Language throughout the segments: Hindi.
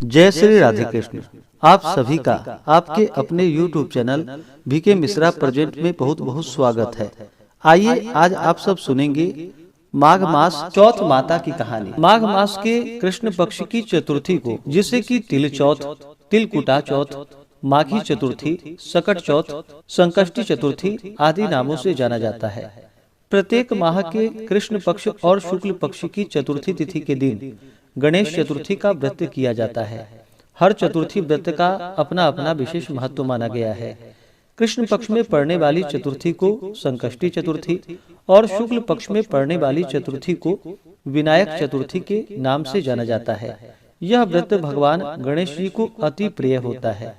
जय श्री राधे कृष्ण। आप सभी का आपके अपने YouTube channel VK Mishra present में बहुत बहुत स्वागत है। आइए आज आप सब सुनेंगे माघ मास चौथ माता की कहानी। माघ मास के कृष्ण पक्ष की चतुर्थी को, जिसे कि तिल चौथ, तिलकुटा चौथ, माघी चतुर्थी, सकट चौथ, संकष्टी चतुर्थी आदि नामों से जाना जाता है। प्रत्येक माह के कृष्ण पक्ष और शुक्ल पक्ष की चतुर्थी तिथि के दिन गणेश चतुर्थी का व्रत किया जाता है। हर चतुर्थी व्रत का अपना अपना विशेष महत्व माना गया है। कृष्ण पक्ष में पड़ने वाली चतुर्थी को संकष्टी चतुर्थी और शुक्ल पक्ष में पड़ने वाली चतुर्थी को विनायक चतुर्थी के नाम से जाना जाता है। यह व्रत भगवान गणेश जी को अति प्रिय होता है।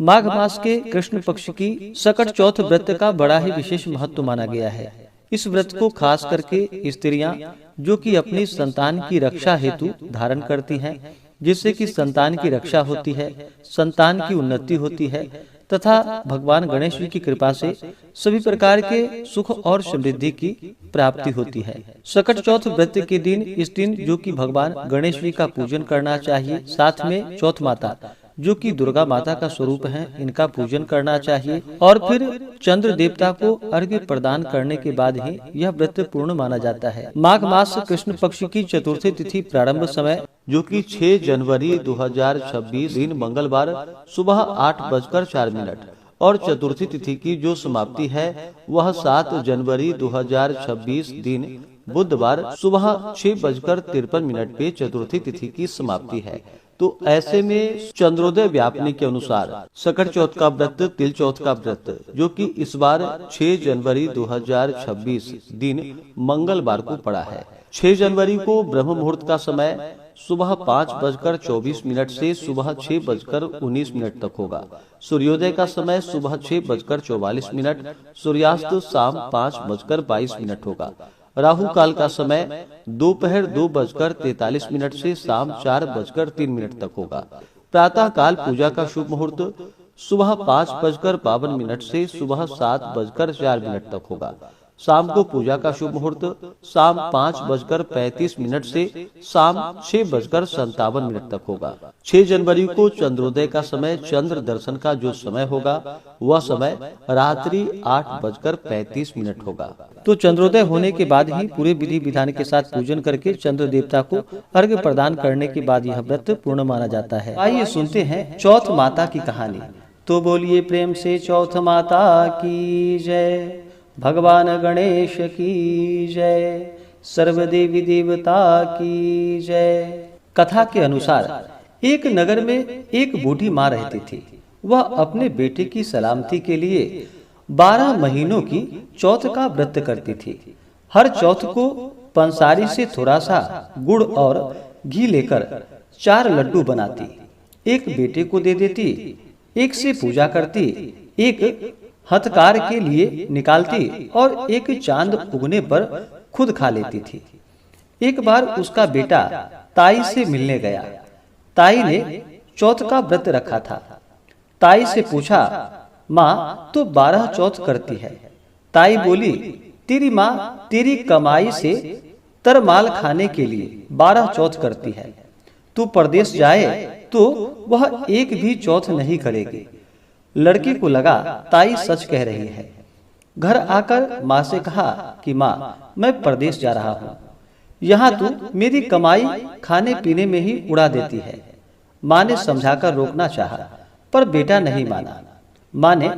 माघ मास के कृष्ण पक्ष की सकट चौथ व्रत का बड़ा ही विशेष महत्व माना गया है। इस व्रत को खास करके स्त्रियां जो कि अपनी संतान की रक्षा हेतु धारण करती हैं, जिससे कि संतान की रक्षा होती है, संतान की उन्नति होती है तथा भगवान गणेश जी की कृपा से सभी प्रकार के सुख और समृद्धि की प्राप्ति होती है। सकट चौथ व्रत के दिन इस दिन जो कि भगवान गणेश जी का पूजन करना चाहिए, साथ में चौथ माता जो कि दुर्गा माता का स्वरूप है, इनका पूजन करना चाहिए और फिर चंद्र देवता को अर्घ्य प्रदान करने के बाद ही यह व्रत पूर्ण माना जाता है। माघ मास कृष्ण पक्ष की चतुर्थी तिथि प्रारंभ समय जो कि 6 जनवरी 2026 दिन मंगलवार सुबह 8:04 और चतुर्थी तिथि की जो समाप्ति है वह 7 जनवरी 2026 दिन बुधवार सुबह 6:53 पे चतुर्थी तिथि की समाप्ति है। तो ऐसे में चंद्रोदय व्यापनी के अनुसार सकट चौथ का व्रत, तिल चौथ का व्रत जो कि इस बार 6 जनवरी 2026 दिन मंगलवार को पड़ा है। 6 जनवरी को ब्रह्म मुहूर्त का समय सुबह 5:24 से सुबह 6:19 तक होगा। सूर्योदय का समय सुबह 6:44, सूर्यास्त शाम 5:22 होगा। राहु काल का समय दोपहर 2:43 से शाम 4:03 तक होगा। प्रातः काल पूजा का शुभ मुहूर्त सुबह 5:52 से सुबह 7:04 तक होगा। शाम को पूजा का शुभ मुहूर्त शाम 5:35 से शाम 6:57 तक होगा। 6 जनवरी को चंद्रोदय का समय, चंद्र दर्शन का जो समय होगा वह समय रात्रि 8:35 होगा। तो चंद्रोदय होने के बाद ही पूरे विधि विधान के साथ पूजन करके चंद्र देवता को अर्घ्य प्रदान करने के बाद यह व्रत पूर्ण माना जाता है। आइए सुनते हैं चौथ माता की कहानी। तो बोलिए प्रेम से चौथ माता की जय, भगवान गणेश की जय, सर्वदेवी देवता की जय। कथा के अनुसार एक नगर में एक बूढ़ी माँ रहती थी। वह अपने बेटे की सलामती के लिए 12 महीनों की चौथ का व्रत करती थी। हर चौथ को पंसारी से थोड़ा सा गुड़ और घी लेकर 4 लड्डू बनाती, एक बेटे को दे देती, एक से पूजा करती, एक हथकार के लिए निकालती और एक चांद उगने पर खुद खा लेती थी। एक बार उसका बेटा ताई से मिलने गया। ताई ने चौथ का व्रत रखा था। ताई से पूछा, माँ तो 12 चौथ करती है। ताई बोली, तेरी माँ तेरी कमाई से तरमाल खाने के लिए 12 चौथ करती है। तू परदेश जाए तो वह एक भी चौथ नहीं करेगी। लड़की को लगा ताई सच कह रही है। घर आकर माँ से कहा कि माँ मैं परदेश जा रहा हूँ, यहाँ तू मेरी कमाई खाने पीने में ही उड़ा देती है। माँ ने समझाकर रोकना चाहा पर बेटा नहीं माना। माँ ने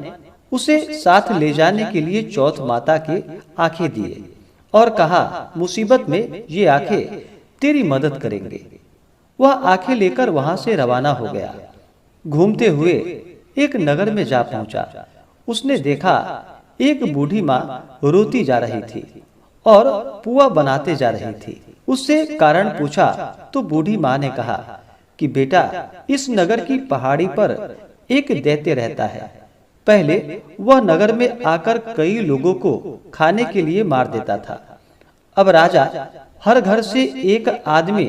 उसे साथ ले जाने के लिए चौथ माता के आंखें दिए और कहा, मुसीबत में ये आंखें तेरी मदद करेंगे। वह आंखें लेकर वहां से रवाना हो गया। घूमते हुए एक नगर में जा पहुंचा। उसने देखा एक बूढ़ी माँ रोती जा रही थी और पुआ बनाते जा रही थी। उससे कारण पूछा तो बूढ़ी माँ ने कहा कि बेटा इस नगर की पहाड़ी पर एक दैत्य रहता है। पहले वह नगर में आकर कई लोगों को खाने के लिए मार देता था। अब राजा हर घर से एक आदमी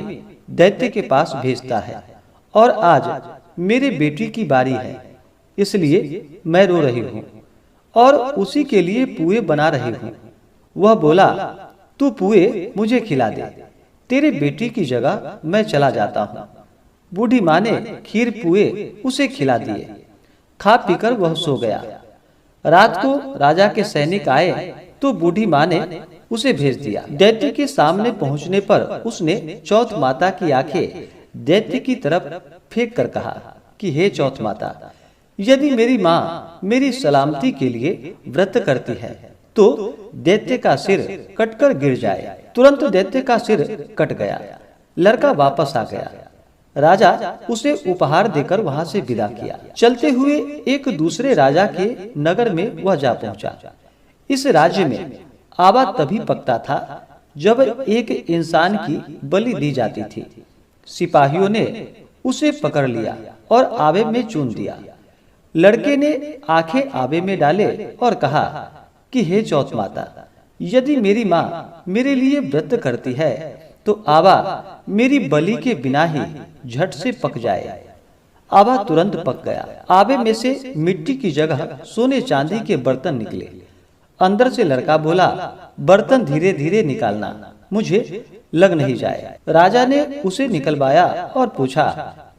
दैत्य के पास भेजता है और आज मेरे बेटी की बारी है, इसलिए मैं रो रही हूँ और उसी के लिए पुए बना रही हूँ। वह बोला, तू पुए मुझे खिला दे, तेरे बेटी की जगह मैं चला जाता हूँ। बूढ़ी माँ ने खीर पुए उसे खिला दिए। खा पीकर वह सो गया। रात को राजा के सैनिक आए तो बूढ़ी माँ ने उसे भेज दिया। दैत्य के सामने पहुंचने पर उसने चौथ माता की आंखें दैत्य की तरफ फेंक कर कहा कि हे चौथ माता, यदि मेरी माँ मेरी सलामती के लिए व्रत करती है तो दैत्य का सिर कटकर गिर जाए। तुरंत दैत्य का सिर कट गया। लड़का वापस आ गया। राजा उसे उपहार देकर वहां से विदा किया। चलते हुए एक दूसरे राजा के नगर में वह जा पहुंचा। इस राज्य में आवा तभी पकता था जब एक इंसान की बलि दी जाती थी। सिपाहियों ने उसे पकड़ लिया और आवे में चून दिया। लड़के ने आंखें आवे में डाले और कहा कि हे चौथ माता, यदि मेरी माँ मेरे लिए व्रत करती है तो आवा मेरी बलि के बिना ही झट से पक जाए। आवा तुरंत पक गया। आवे में से मिट्टी की जगह सोने चांदी के बर्तन निकले। अंदर से लड़का बोला, बर्तन धीरे धीरे निकालना, मुझे लग नहीं जाए। राजा ने उसे निकलवाया और पूछा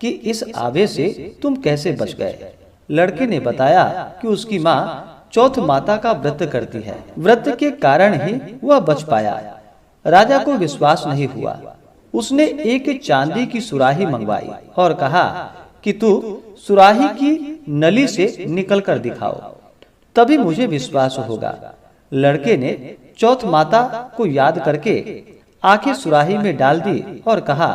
कि इस आवे से तुम कैसे बच गए। लड़के ने बताया कि उसकी माँ चौथ माता का व्रत करती है, व्रत के कारण ही वह बच पाया। राजा को विश्वास नहीं हुआ। उसने एक चांदी की सुराही मंगवाई और कहा कि तू सुराही की नली से निकल कर दिखाओ, तभी मुझे विश्वास होगा। लड़के ने चौथ माता को याद करके आंखें सुराही में डाल दी और कहा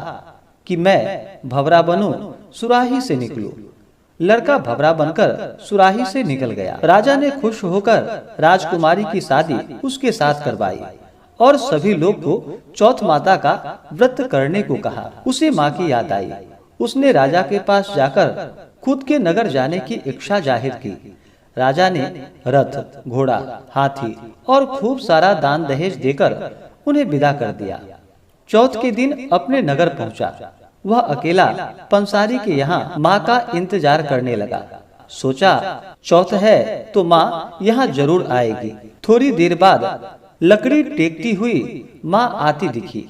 कि मैं भंवरा बनूं, सुराही से निकलूं। लड़का भंवरा बनकर सुराही से निकल गया। राजा ने खुश होकर राजकुमारी की शादी उसके साथ करवाई और सभी लोग को चौथ माता का व्रत करने को कहा। उसे माँ की याद आई। उसने राजा के पास जाकर खुद के नगर जाने की इच्छा जाहिर की। राजा ने रथ, घोड़ा, हाथी और खूब सारा दान दहेज देकर उन्हें विदा कर दिया। चौथ के दिन अपने नगर पहुंचा। वह अकेला पंसारी के यहाँ माँ का इंतजार करने लगा। सोचा चौथ है तो माँ यहाँ जरूर आएगी। थोड़ी देर बाद लकड़ी टेकती हुई माँ आती दिखी।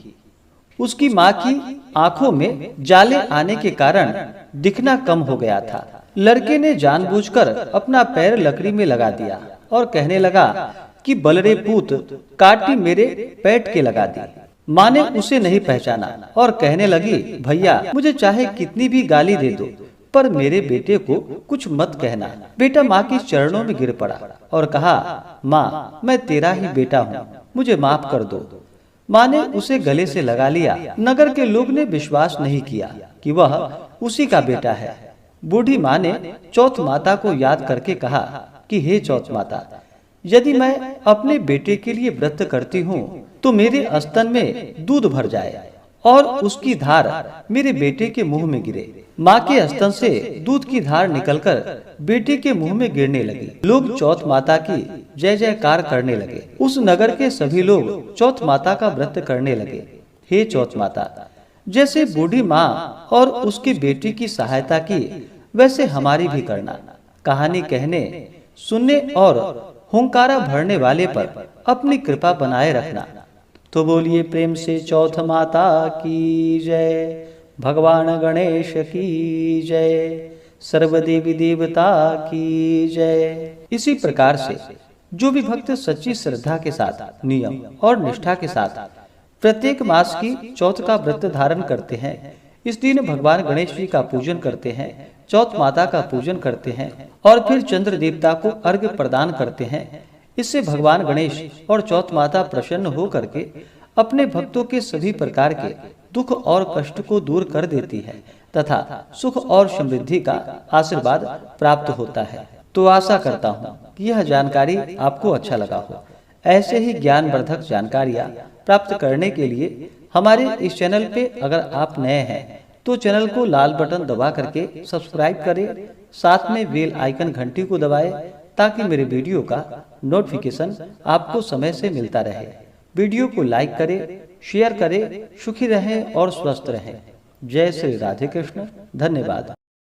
उसकी माँ की आंखों में जाले आने के कारण दिखना कम हो गया था। लड़के ने जानबूझकर अपना पैर लकड़ी में लगा दिया और कहने लगा कि बलरे पूत, काटी मेरे पेट के लगा दी। माँ ने उसे नहीं पहचाना और कहने लगी, भैया मुझे चाहे कितनी भी गाली दे दो पर मेरे बेटे को कुछ मत कहना। बेटा माँ के चरणों में गिर पड़ा और कहा, माँ मैं तेरा ही बेटा हूँ, मुझे माफ कर दो। माँ ने उसे गले से लगा लिया। नगर के लोग ने विश्वास नहीं किया कि वह उसी का बेटा है। बूढ़ी माँ ने चौथ माता को याद करके कहा कि हे चौथ माता, यदि मैं अपने बेटे के लिए व्रत करती हूँ तो मेरे स्तन में दूध भर जाए और उसकी धार मेरे बेटे के मुंह में गिरे। माँ के स्तन से दूध की धार निकलकर बेटे के मुंह में गिरने लगी। लोग चौथ माता की जय जयकार करने लगे। उस नगर के सभी लोग चौथ माता का व्रत करने लगे। हे चौथ माता, जैसे बूढ़ी माँ और उसके बेटी की सहायता की वैसे हमारी भी करना। कहानी कहने, सुनने और हुंकारा भरने वाले पर अपनी कृपा बनाए रखना। तो बोलिए प्रेम से चौथ माता की जय, भगवान गणेश की जय, सर्वदेवी देवता की जय। इसी प्रकार से जो भी भक्त सच्ची श्रद्धा के साथ, नियम और निष्ठा के साथ प्रत्येक मास की चौथ का व्रत धारण करते हैं, इस दिन भगवान गणेश जी का पूजन करते हैं, चौथ माता का पूजन करते हैं और फिर चंद्र देवता को अर्घ्य प्रदान करते हैं। इससे भगवान गणेश और चौथ माता प्रसन्न हो करके अपने भक्तों के सभी प्रकार के दुख और कष्ट को दूर कर देती है तथा सुख और समृद्धि का आशीर्वाद प्राप्त होता है। तो आशा करता हूँ कि यह जानकारी आपको अच्छा लगा हो। ऐसे ही ज्ञानवर्धक जानकारियाँ प्राप्त करने के लिए हमारे इस चैनल पे अगर आप नए हैं तो चैनल को लाल बटन दबा करके सब्सक्राइब करें, साथ में बेल आइकन घंटी को दबाएं ताकि मेरे वीडियो का नोटिफिकेशन आपको समय से मिलता रहे। वीडियो को लाइक करें, शेयर करें। सुखी रहें और स्वस्थ रहें। जय श्री राधे कृष्ण। धन्यवाद।